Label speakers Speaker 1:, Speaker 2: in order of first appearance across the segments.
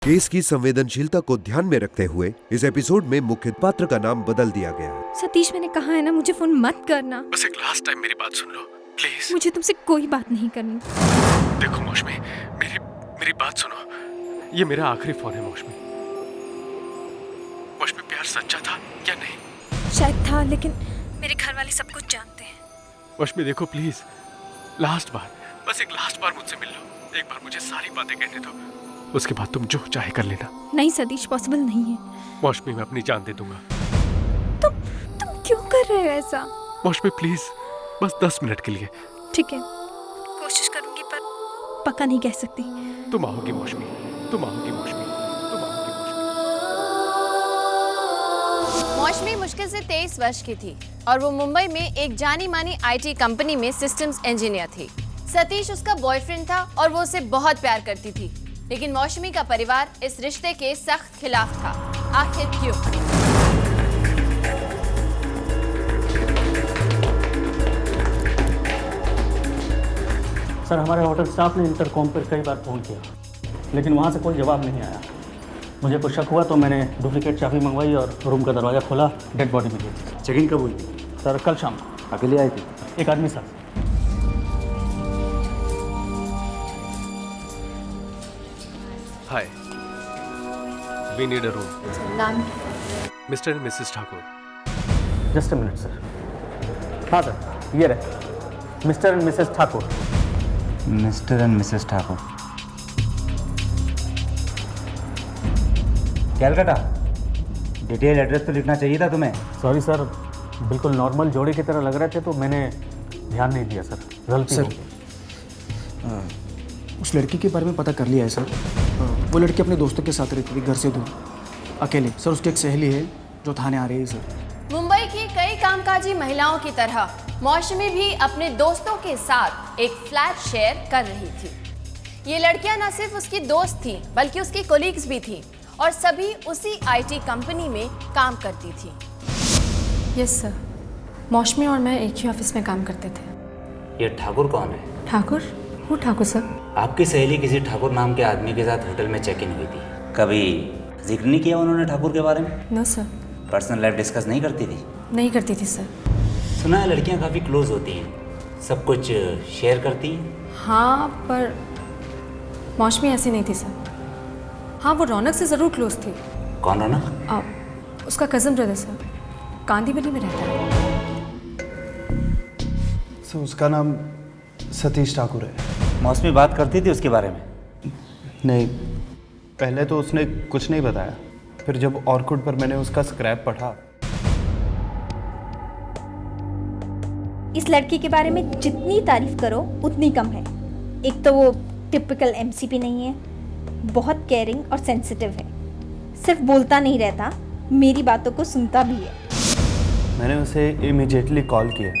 Speaker 1: Case की संवेदनशीलता को ध्यान में रखते हुए इस एपिसोड में मुख्य पात्र का नाम बदल दिया गया है।
Speaker 2: सतीश, मैंने कहा है ना, मुझे फोन मत करना।
Speaker 3: बस एक लास्ट टाइम मेरी बात सुन लो प्लीज।
Speaker 2: मुझे तुमसे कोई बात नहीं करनी।
Speaker 3: देखो मौसमी, मेरी बात सुनो। ये मेरा आखिरी फोन है मौसमी। मौसमी, प्यार सच्चा था या नहीं?
Speaker 2: शायद था, लेकिन मेरे घर वाले सब कुछ जानते हैं।
Speaker 3: मौसमी देखो प्लीज, लास्ट बार, बस एक लास्ट बार मुझसे मिल लो। एक बार मुझे सारी बातें कहने दो, उसके बाद तुम जो चाहे कर लेना।
Speaker 2: नहीं सतीश, पॉसिबल नहीं है।
Speaker 3: मौसमी, मैं अपनी जान दे दूंगा।
Speaker 2: तुम क्यों कर रहे हो ऐसा?
Speaker 3: मौसमी प्लीज, बस 10 मिनट के लिए।
Speaker 2: ठीक है, कोशिश करूंगी, पर पक्का नहीं कह सकती।
Speaker 3: तुम आओगी मौसमी, तुम आओगी मौसमी, तुम आओगी मौसमी।
Speaker 4: मौसमी मुश्किल से 23 वर्ष की थी और वो मुंबई में एक जानी मानी आईटी कंपनी में सिस्टम्स इंजीनियर थी। सतीश उसका बॉयफ्रेंड था और वो उसे बहुत प्यार करती थी, लेकिन मौसमी का परिवार इस रिश्ते के सख्त खिलाफ था। आखिर क्यों?
Speaker 5: सर, हमारे होटल स्टाफ ने इंटरकॉम पर कई बार फ़ोन किया, लेकिन वहाँ से कोई जवाब नहीं आया। मुझे कुछ शक हुआ तो मैंने डुप्लीकेट चाबी मंगवाई और रूम का दरवाज़ा खोला। डेड बॉडी मिली थी।
Speaker 6: चेकिंग कब हुई?
Speaker 5: सर, कल शाम।
Speaker 6: अकेले आई थी?
Speaker 5: एक आदमी साथ।
Speaker 3: हाय, वी नीड अ रूम।
Speaker 4: नाम?
Speaker 3: Mister and Mrs Thakur.
Speaker 5: Just a minute sir. हाँ सर, ये रहे mister and Mrs Thakur.
Speaker 6: Mister and Mrs Thakur, Calcutta. Detail address तो लिखना चाहिए था तुम्हें।
Speaker 5: सॉरी सर, बिल्कुल नॉर्मल जोड़ी की तरह लग रहे थे तो मैंने ध्यान नहीं दिया सर। गलती हो गई।
Speaker 7: उस लड़की के बारे में पता कर लिया है सर। वो लड़की अपने दोस्तों के साथ रहती थी, घर से दूर, अकेले। सर, उसकी एक सहेली है जो थाने आ रही है सर।
Speaker 4: मुंबई की कई कामकाजी महिलाओं की तरह मौसमी भी अपने दोस्तों के साथ एक फ्लैट शेयर कर रही थी। ये लड़कियां न सिर्फ उसकी दोस्त थीं, बल्कि उसकी कोलीग्स भी थीं और सभी उसी आईटी कंपनी में काम करती थी।
Speaker 2: यस सर, मौसमी और मैं एक ही ऑफिस में काम करते थे।
Speaker 6: ये ठाकुर कौन है?
Speaker 2: ठाकुर? वो ठाकुर सर।
Speaker 6: आपकी सहेली किसी ठाकुर नाम के आदमी के साथ होटल में चेक इन हुई थी। कभी जिक्र नहीं किया उन्होंने ठाकुर के बारे में?
Speaker 2: No sir.
Speaker 6: Personal life discuss नहीं करती थी?
Speaker 2: नहीं करती थी सर।
Speaker 6: सुना है लड़कियां काफ़ी क्लोज होती हैं, सब कुछ शेयर करती हैं।
Speaker 2: हाँ, पर मौसमी ऐसी नहीं थी सर। हाँ, वो रौनक से ज़रूर क्लोज थी।
Speaker 6: कौन रौनक?
Speaker 2: उसका कज़न ब्रदर सर, कांदीवली में रहता है।
Speaker 7: सर, उसका नाम सतीश ठाकुर है।
Speaker 6: मौसमी बात करती थी उसके बारे में?
Speaker 7: नहीं, पहले तो उसने कुछ नहीं बताया, फिर जब ऑर्कुड पर मैंने उसका स्क्रैप पढ़ा।
Speaker 8: इस लड़की के बारे में जितनी तारीफ करो उतनी कम है। एक तो वो टिपिकल एमसीपी नहीं है, बहुत केयरिंग और सेंसिटिव है। सिर्फ बोलता नहीं रहता, मेरी बातों को सुनता भी है।
Speaker 7: मैंने उसे इमीडिएटली कॉल किया।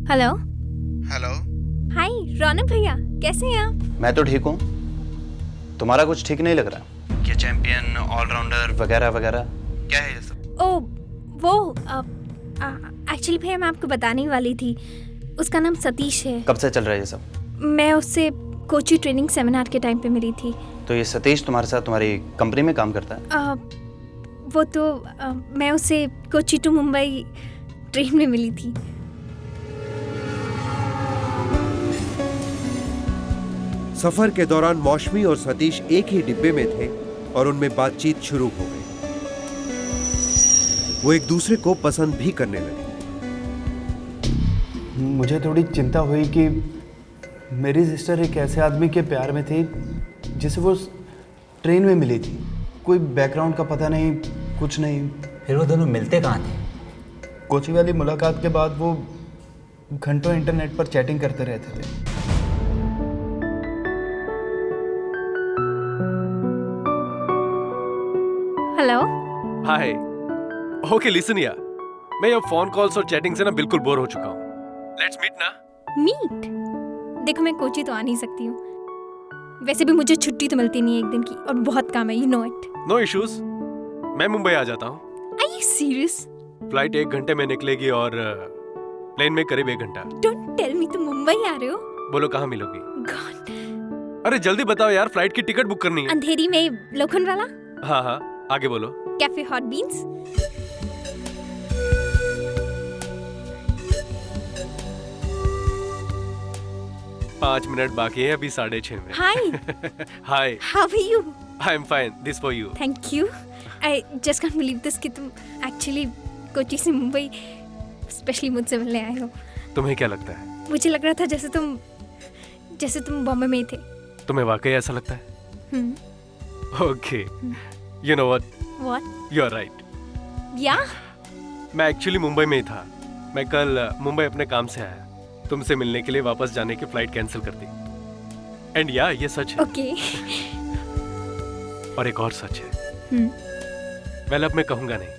Speaker 2: हेलो।
Speaker 7: हेलो।
Speaker 2: हाय रौनक भैया, कैसे हैं आप?
Speaker 7: मैं तो ठीक हूँ, तुम्हारा कुछ ठीक नहीं लग रहा। क्या चैंपियन, ऑलराउंडर वगैरह वगैरह, क्या है ये सब?
Speaker 2: ओ वो एक्चुअली भैया मैं आपको बताने वाली थी, उसका नाम सतीश है।
Speaker 7: कब से चल रहा है ये सब?
Speaker 2: मैं उससे कोची ट्रेनिंग सेमिनार के टाइम पे मिली थी।
Speaker 7: तो ये सतीश तुम्हारे साथ तुम्हारी कंपनी में काम करता है?
Speaker 2: वो तो मैं उससे कोची टू मुंबई ट्रेन में मिली थी।
Speaker 1: सफर के दौरान मौसमी और सतीश एक ही डिब्बे में थे और उनमें बातचीत शुरू हो गई। वो एक दूसरे को पसंद भी करने लगे।
Speaker 7: मुझे थोड़ी चिंता हुई कि मेरी सिस्टर एक ऐसे आदमी के प्यार में थी जिसे वो ट्रेन में मिली थी। कोई बैकग्राउंड का पता नहीं, कुछ नहीं।
Speaker 6: फिर वो दोनों मिलते कहाँ थे?
Speaker 7: कोची वाली मुलाकात के बाद वो घंटों इंटरनेट पर चैटिंग करते रहते थे।
Speaker 2: हेलो।
Speaker 3: हाय। ओके लिसन यार, मैं अब फोन कॉल्स और चैटिंग से ना बिल्कुल बोर हो चुका हूँ। लेट्स मीट ना।
Speaker 2: मीट? देखो मैं कोची तो आ नहीं सकती हूँ, वैसे भी मुझे छुट्टी तो मिलती नहीं है एक दिन की, और बहुत काम है, you know it.
Speaker 3: No issues, मैं मुंबई आ जाता हूँ।
Speaker 2: Are you serious?
Speaker 3: फ्लाइट 1 घंटे में निकलेगी और प्लेन में करीब 1 घंटा।
Speaker 2: डोंट टेल मी तुम मुंबई आ रहे हो?
Speaker 3: बोलो कहाँ मिलोगी?
Speaker 2: गॉड,
Speaker 3: अरे जल्दी बताओ यार, फ्लाइट की टिकट बुक करनी है।
Speaker 2: अंधेरी में लोखंडवाला
Speaker 3: हाँ हाँ, आगे बोलो।
Speaker 2: Cafe hot beans.
Speaker 3: 5 मिनट बाकी है, अभी 6:30 में।
Speaker 2: Hi,
Speaker 3: hi,
Speaker 2: how are you?
Speaker 3: I am fine, this for you.
Speaker 2: Thank you. I just can't believe this कि तुम एक्चुअली कोची से मुंबई स्पेशली मुझसे मिलने आए हो।
Speaker 3: तुम्हें क्या लगता है?
Speaker 2: मुझे लग रहा था जैसे तुम बॉम्बे में ही थे।
Speaker 3: तुम्हें वाकई ऐसा लगता है? Okay, you know what,
Speaker 2: what?
Speaker 3: You are right.
Speaker 2: या
Speaker 3: मैं एक्चुअली मुंबई में ही था। मैं कल मुंबई अपने काम से आया, तुमसे मिलने के लिए वापस जाने की फ्लाइट कैंसिल कर दी। एंड या ये सच है।
Speaker 2: ओके।
Speaker 3: और एक और सच है। वेल, अब मैं कहूंगा नहीं,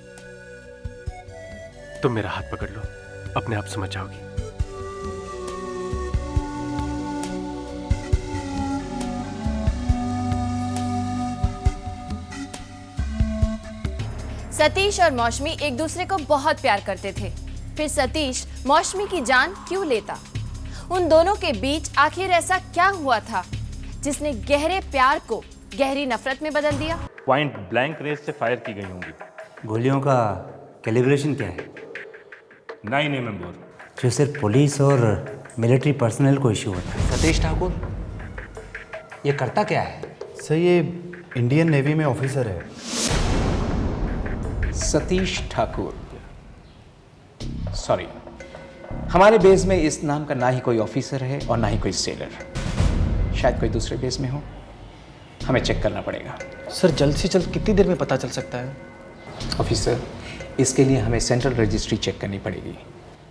Speaker 3: तुम मेरा हाथ पकड़ लो, अपने आप समझ जाओगी।
Speaker 4: सतीश और मौसमी एक दूसरे को बहुत प्यार करते थे। फिर सतीश मौसमी की जान क्यों लेता? उन दोनों के बीच आखिर ऐसा क्या हुआ था जिसने गहरे प्यार को गहरी नफरत में बदल दिया?
Speaker 9: पॉइंट ब्लैंक रेंज से फायर की गई होंगी।
Speaker 6: गोलियों का कैलिब्रेशन क्या है?
Speaker 9: 9 mm बोर।
Speaker 6: जो सिर्फ पुलिस और मिलिट्री पर्सनल को इश्यू होता है।
Speaker 10: सतीश ठाकुर ये करता क्या है?
Speaker 7: सर ये इंडियन नेवी में ऑफिसर है।
Speaker 10: सतीश ठाकुर, सॉरी, हमारे बेस में इस नाम का ना ही कोई ऑफिसर है और ना ही कोई सेलर। शायद कोई दूसरे बेस में हो, हमें चेक करना पड़ेगा।
Speaker 11: सर जल्द से जल्द कितनी देर में पता चल सकता है?
Speaker 10: ऑफिसर, इसके लिए हमें सेंट्रल रजिस्ट्री चेक करनी पड़ेगी,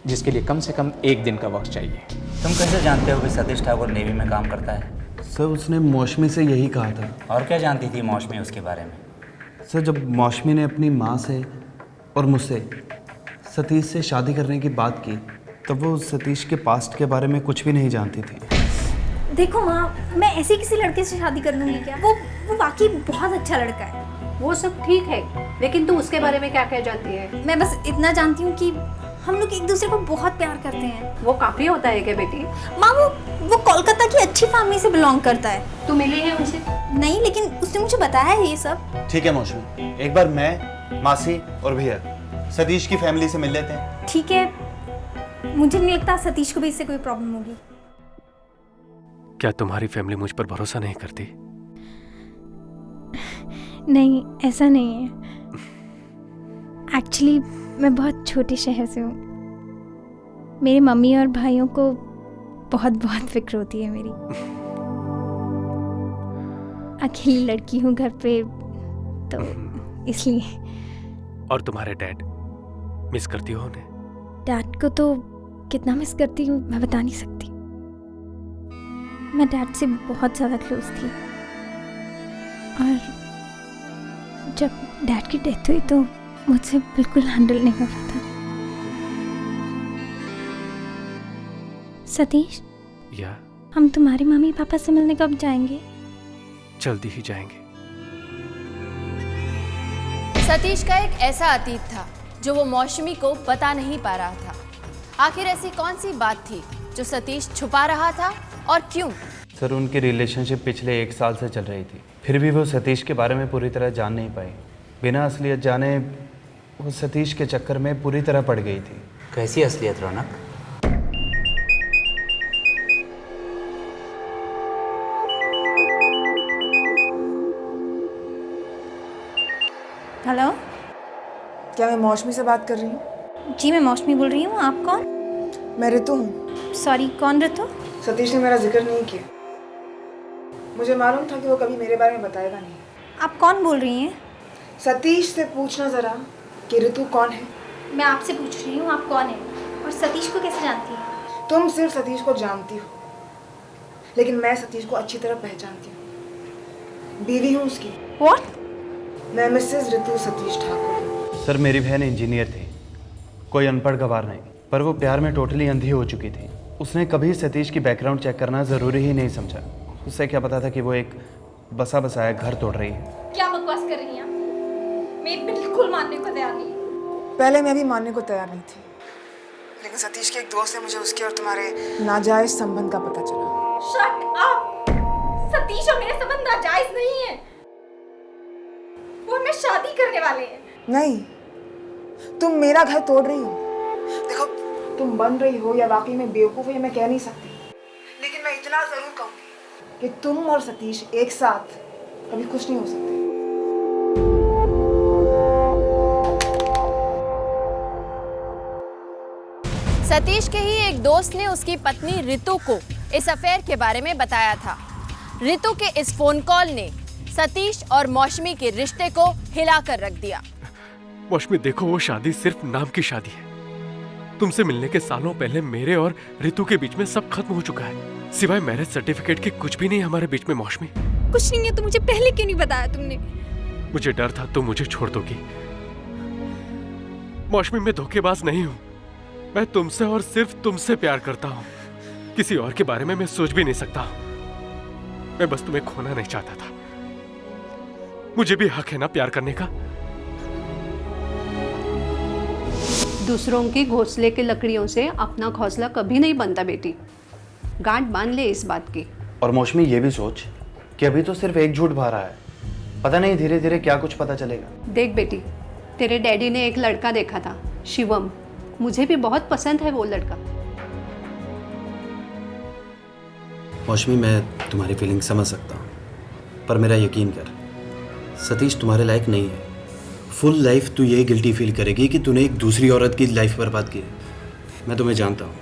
Speaker 10: जिसके लिए कम से कम 1 दिन का वक्त चाहिए।
Speaker 6: तुम कैसे जानते हो कि सतीश ठाकुर नेवी में काम करता है?
Speaker 7: सर उसने मौसमी से यही कहा था।
Speaker 6: और क्या जानती थी मौसमी उसके बारे में?
Speaker 7: सर जब मौसमी ने अपनी माँ से और मुझसे सतीश से शादी करने की बात की, तब वो सतीश के पास्ट के बारे में कुछ भी नहीं जानती थी।
Speaker 8: देखो माँ, मैं ऐसे किसी लड़के से शादी कर लूँगी क्या? वो वाकई बहुत अच्छा लड़का है।
Speaker 12: वो सब ठीक है, लेकिन तू उसके बारे में क्या कह जाती है?
Speaker 8: मैं बस इतना जानती हूँ कि हम लोग एक दूसरे को बहुत प्यार करते हैं।
Speaker 12: वो काफी होता है क्या बेटी?
Speaker 8: माँ वो कोलकाता की अच्छी फैमिली से बिलोंग करता है।
Speaker 12: तू मिली है उनसे?
Speaker 8: नहीं, लेकिन उसने मुझे बताया है ये सब।
Speaker 7: ठीक है मौसमी, एक बार मैं, मासी और भैया सतीश की फैमिली से मिल लेते हैं।
Speaker 8: ठीक है, मुझे नहीं लगता सतीश को भी इससे कोई प्रॉब्लम होगी।
Speaker 3: क्या तुम्हारी फैमिली मुझ पर भरोसा नहीं करती?
Speaker 2: नहीं, ऐसा नहीं है। एक्चुअली मैं बहुत छोटे शहर से हूँ। मेरी मम्मी और भाइयों को बहुत बहुत फिक्र होती है मेरी। अकेली लड़की हूँ घर पे, तो इसलिए।
Speaker 3: और तुम्हारे डैड, मिस करती हो उन्हें?
Speaker 2: डैड को तो कितना मिस करती हूँ मैं बता नहीं सकती। मैं डैड से बहुत ज़्यादा क्लोज थी, और जब डैड की डेथ हुई तो मुझसे बिल्कुल हैंडल नहीं हो रहा था। सतीश,
Speaker 3: या
Speaker 2: हम तुम्हारी मम्मी पापा से मिलने कब जाएंगे?
Speaker 3: जल्दी ही जाएंगे।
Speaker 4: सतीश का एक ऐसा अतीत था जो वो मौसमी को बता नहीं पा रहा था। आखिर ऐसी कौन सी बात थी जो सतीश छुपा रहा था, और क्यों?
Speaker 7: सर उनकी रिलेशनशिप पिछले 1 साल से चल रही थी, फिर भी वो सतीश के बारे में पूरी तरह जान नहीं पाई। बिना असलियत जाने वो सतीश के चक्कर में पूरी तरह पड़ गई थी।
Speaker 6: कैसी असलियत रौनक?
Speaker 8: हेलो,
Speaker 13: क्या मैं मौसमी से बात कर रही हूँ?
Speaker 8: जी मैं मौसमी बोल रही हूँ। आप कौन?
Speaker 13: मैं ऋतु हूँ।
Speaker 8: सॉरी, कौन ऋतु?
Speaker 13: सतीश ने मेरा जिक्र नहीं किया। मुझे मालूम था कि वो कभी मेरे बारे में बताएगा नहीं।
Speaker 8: आप कौन बोल रही हैं?
Speaker 13: सतीश से पूछना ज़रा कि ऋतु कौन है।
Speaker 8: मैं आपसे पूछ रही हूँ आप कौन है, और सतीश को कैसे जानती हैं?
Speaker 13: तुम सिर्फ सतीश को जानती हो, लेकिन मैं सतीश को अच्छी तरह पहचानती हूँ। बीवी हूँ उसकी।
Speaker 8: What?
Speaker 13: मैं मिसेज ऋतु सतीश ठाकुर।
Speaker 7: सर मेरी बहन इंजीनियर थी, कोई अनपढ़ गवार नहीं, पर वो प्यार में टोटली अंधी हो चुकी थी। उसने कभी सतीश की बैकग्राउंड चेक करना ज़रूरी ही नहीं समझा। उससे क्या पता था कि वो एक बसा बसाया घर तोड़ रही है।
Speaker 8: क्या बकवास कर रही हैं आप? मैं बिल्कुल मानने को तैयार नहीं।
Speaker 13: पहले मैं भी मानने को तैयार नहीं थी, लेकिन सतीश के एक दोस्त है, मुझे उसके और तुम्हारे नाजायज संबंध का पता चला।
Speaker 8: Shut up! सतीश और मेरे संबंध नाजायज नहीं है। वो हमें शादी करने वाले हैं।
Speaker 13: नहीं, तुम मेरा घर तोड़ रही हो। देखो, तुम बन रही हो या वाकई में बेवकूफ हो, ये मैं कह नहीं सकती, लेकिन मैं इतना जरूर कहूंगी कि तुम और सतीश एक साथ कभी खुश नहीं हो सकते।
Speaker 4: सतीश के ही एक दोस्त ने उसकी पत्नी रितु को इस अफेयर के बारे में बताया था। रितु के इस फोन कॉल ने सतीश और मौसमी के रिश्ते को हिलाकर रख दिया।
Speaker 3: मौसमी देखो, वो शादी सिर्फ नाम की शादी है। तुमसे मिलने के सालों पहले मेरे और रितु के बीच में सब खत्म हो चुका है। सिवाय मैरिज सर्टिफिकेट के कुछ भी नहीं हमारे बीच में। मौसमी
Speaker 2: कुछ नहीं है तो मुझे पहले क्यों नहीं बताया तुमने?
Speaker 3: मुझे डर था तुम मुझे छोड़ दोगी। मौसमी मैं धोखेबाज नहीं हूं। मैं तुमसे और सिर्फ तुमसे प्यार करता हूं। किसी और के बारे में मैं सोच भी नहीं सकता। मैं बस तुम्हें खोना नहीं चाहता था। मुझे भी हक है ना प्यार करने का।
Speaker 12: दूसरों के घोंसले के लकड़ियों से अपना घोंसला कभी नहीं बनता बेटी। गांठ बांध ले इस बात की।
Speaker 7: और मौसमी ये भी सोच कि अभी तो सिर्फ एक झूठ बाहर आया है, पता नहीं धीरे धीरे क्या कुछ पता चलेगा।
Speaker 12: देख बेटी, तेरे डैडी ने एक लड़का देखा था, शिवम। मुझे भी बहुत पसंद है वो लड़का।
Speaker 11: मौसमी, मैं तुम्हारी फीलिंग समझ सकता हूँ, पर मेरा यकीन कर, सतीश तुम्हारे लायक नहीं है। फुल लाइफ तू ये गिल्टी फील करेगी कि तूने एक दूसरी औरत की लाइफ बर्बाद की है। मैं तुम्हें जानता हूँ,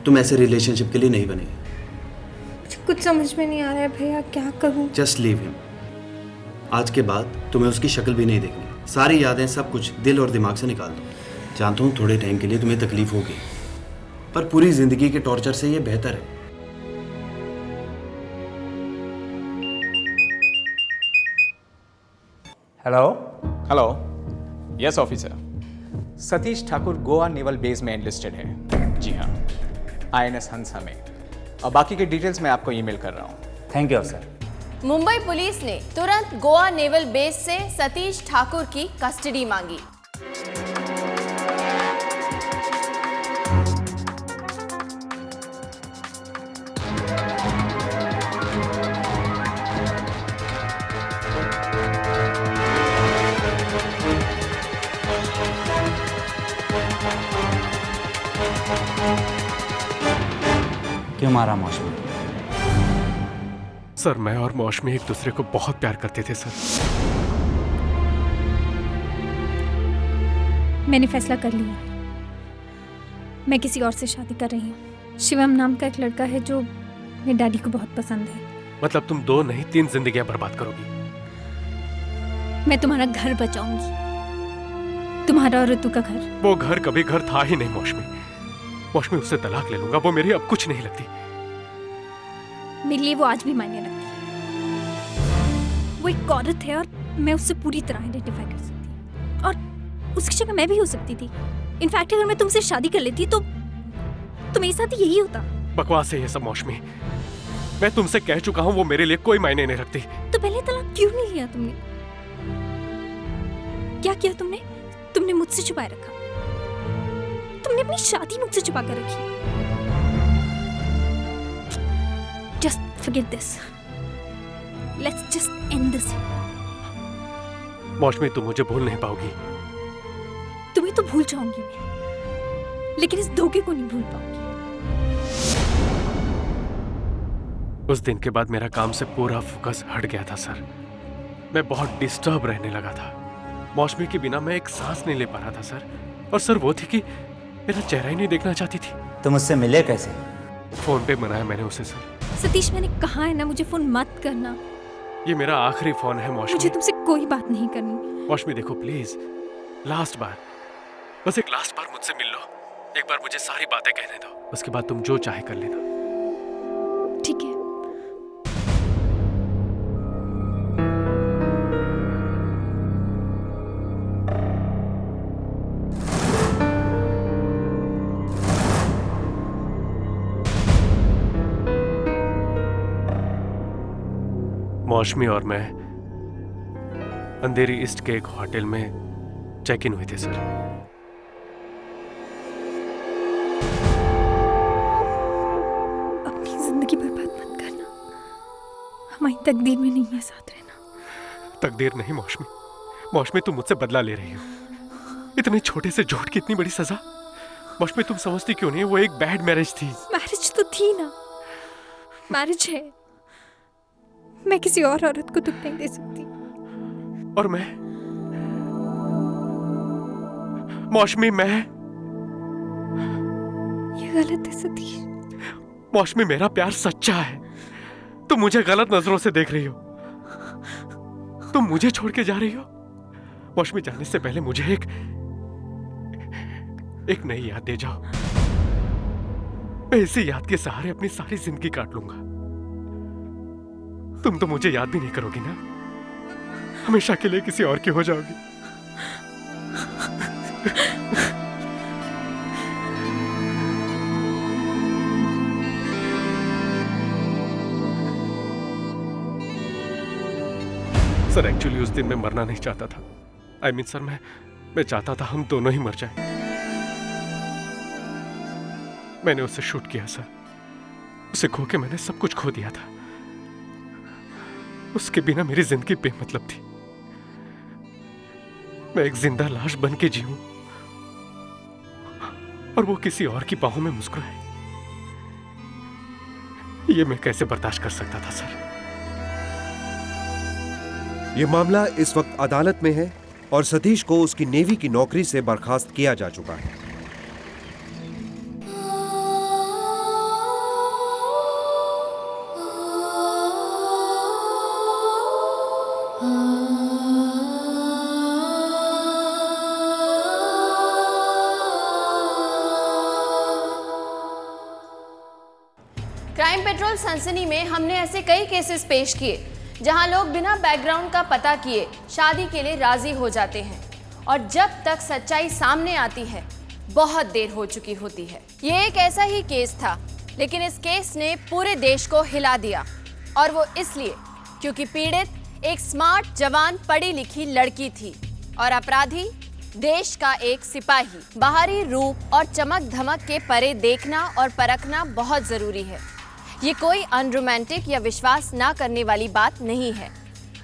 Speaker 11: तुम ऐसे रिलेशनशिप के लिए नहीं बने।
Speaker 2: कुछ समझ में नहीं आ रहा है भैया, क्या करूँ?
Speaker 11: Just leave him. आज के बाद तुम्हें उसकी शक्ल भी नहीं देखनी। सारी यादें, सब कुछ दिल और दिमाग से निकाल दो। जानता हूँ थोड़े टाइम के लिए तुम्हें तकलीफ होगी, पर पूरी जिंदगी के टॉर्चर से ये बेहतर है।
Speaker 10: Hello hello, yes officer. Satish Thakur Goa naval base में एनलिस्टेड है। जी हाँ, INS हंसा में। और बाकी के डिटेल्स मैं आपको ईमेल कर रहा हूँ।
Speaker 6: Thank you sir.
Speaker 4: Mumbai police ने तुरंत गोवा नेवल बेस से सतीश ठाकुर की कस्टडी मांगी।
Speaker 6: क्यों मारा मौसमी?
Speaker 3: सर, मैं और मौसमी एक दूसरे को बहुत प्यार करते थे सर।
Speaker 2: मैंने फैसला कर लिया, मैं किसी और से शादी कर रही हूँ। शिवम नाम का एक लड़का है जो मेरे डैडी को बहुत पसंद है।
Speaker 3: मतलब तुम 2 नहीं 3 जिंदगियां बर्बाद करोगी।
Speaker 2: मैं तुम्हारा घर बचाऊंगी, तुम्हारा और ऋतु का घर।
Speaker 3: वो घर कभी घर था ही नहीं मौसमी। मौसमी, उससे तलाक ले लूंगा। वो मेरी अब कुछ नहीं लगती।
Speaker 2: मेरे लिए वो आज भी मायने रखती है। वो एक औरत है और मैं उससे पूरी तरह आइडेंटिफाई कर सकती हूँ, और उसकी जगह मैं भी हो सकती थी। इनफैक्ट अगर मैं तुमसे शादी कर लेती तो मेरे साथ यही होता।
Speaker 3: बकवास है ये सब मौसमी। मैं तुमसे कह चुका हूँ वो मेरे लिए कोई मायने नहीं रखती।
Speaker 2: तो पहले तलाक क्यों नहीं लिया तुमने? क्या किया तुमने? तुमने मुझसे छुपाए रखा। तुमने अपनी शादी मुझसे छुपा कर रखी। Just forget this. Let's just end this.
Speaker 3: मौसमी, तुम मुझे भूल नहीं पाओगी।
Speaker 2: तुम्हें तो भूल जाऊंगी मैं, लेकिन इस धोखे को नहीं भूल पाऊंगी।
Speaker 3: उस दिन के बाद मेरा काम से पूरा फोकस हट गया था सर। मैं बहुत डिस्टर्ब रहने लगा था। मौसमी के बिना मैं एक सांस नहीं ले पा रहा था सर। और सर वो थी कि मेरा चेहरा ही नहीं देखना चाहती थी।
Speaker 6: तुम उससे मिले कैसे?
Speaker 3: फोन पे मनाया मैंने उसे सर।
Speaker 2: सतीश, मैंने कहा है ना मुझे फोन मत करना।
Speaker 3: ये मेरा आखिरी फोन है मौसमी।
Speaker 2: मुझे तुमसे कोई बात नहीं करनी।
Speaker 3: मौसमी देखो प्लीज, लास्ट बार, बस एक लास्ट बार मुझसे मिल लो। एक बार मुझे सारी बातें कहने दो, उसके बाद तुम जो चाहे कर लेना।
Speaker 2: ठीक है।
Speaker 3: मौसमी और मैं अंधेरी ईस्ट के एक होटल में चेक इन हुए थे सर।
Speaker 2: जिंदगी बर्बाद मत करना। हमारी तकदीर में नहीं है साथ रहना।
Speaker 3: तकदीर नहीं मौसमी, मौसमी तुम मुझसे बदला ले रही हो। इतने छोटे से झूठ की इतनी बड़ी सजा। मौसमी तुम समझती क्यों नहीं, वो एक बैड मैरिज थी।
Speaker 2: मैरिज तो थी ना, मैरिज है। मैं किसी और औरत को दुख नहीं दे सकती।
Speaker 3: और मैं मौसमी, मैं
Speaker 2: ये गलत है सतीश।
Speaker 3: मौसमी मेरा प्यार सच्चा है। तुम मुझे गलत नजरों से देख रही हो। तुम मुझे छोड़ के जा रही हो। मौसमी जाने से पहले मुझे एक नई याद दे जाओ। मैं इसी याद के सहारे अपनी सारी जिंदगी काट लूंगा। तुम तो मुझे याद भी नहीं करोगी ना, हमेशा के लिए किसी और की हो जाओगी। सर एक्चुअली उस दिन मैं मरना नहीं चाहता था। आई मीन सर, मैं चाहता था हम दोनों ही मर जाएं। मैंने उसे शूट किया सर। उसे खो के मैंने सब कुछ खो दिया था। उसके बिना मेरी जिंदगी बेमतलब थी। मैं एक जिंदा लाश बन के जीऊं और वो किसी और की बाहों में मुस्कुराए, ये मैं कैसे बर्दाश्त कर सकता था सर।
Speaker 1: ये मामला इस वक्त अदालत में है और सतीश को उसकी नेवी की नौकरी से बर्खास्त किया जा चुका है।
Speaker 4: क्राइम पेट्रोल सनसनी में हमने ऐसे कई केसेस पेश किए जहां लोग बिना बैकग्राउंड का पता किए शादी के लिए राजी हो जाते हैं और जब तक सच्चाई सामने आती है बहुत देर हो चुकी होती है। ये एक ऐसा ही केस था, लेकिन इस केस ने पूरे देश को हिला दिया और वो इसलिए क्योंकि पीड़ित एक स्मार्ट, जवान, पढ़ी लिखी लड़की थी और अपराधी देश का एक सिपाही। बाहरी रूप और चमक धमक के परे देखना और परखना बहुत जरूरी है। ये कोई अनरोमांटिक या विश्वास ना करने वाली बात नहीं है,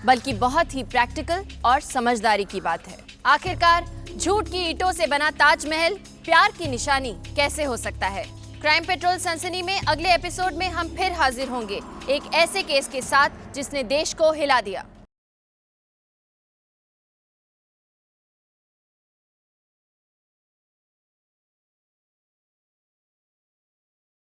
Speaker 4: बल्कि बहुत ही प्रैक्टिकल और समझदारी की बात है। आखिरकार झूठ की ईंटों से बना ताजमहल प्यार की निशानी कैसे हो सकता है? क्राइम पेट्रोल सनसनी में अगले एपिसोड में हम फिर हाजिर होंगे एक ऐसे केस के साथ जिसने देश को हिला दिया।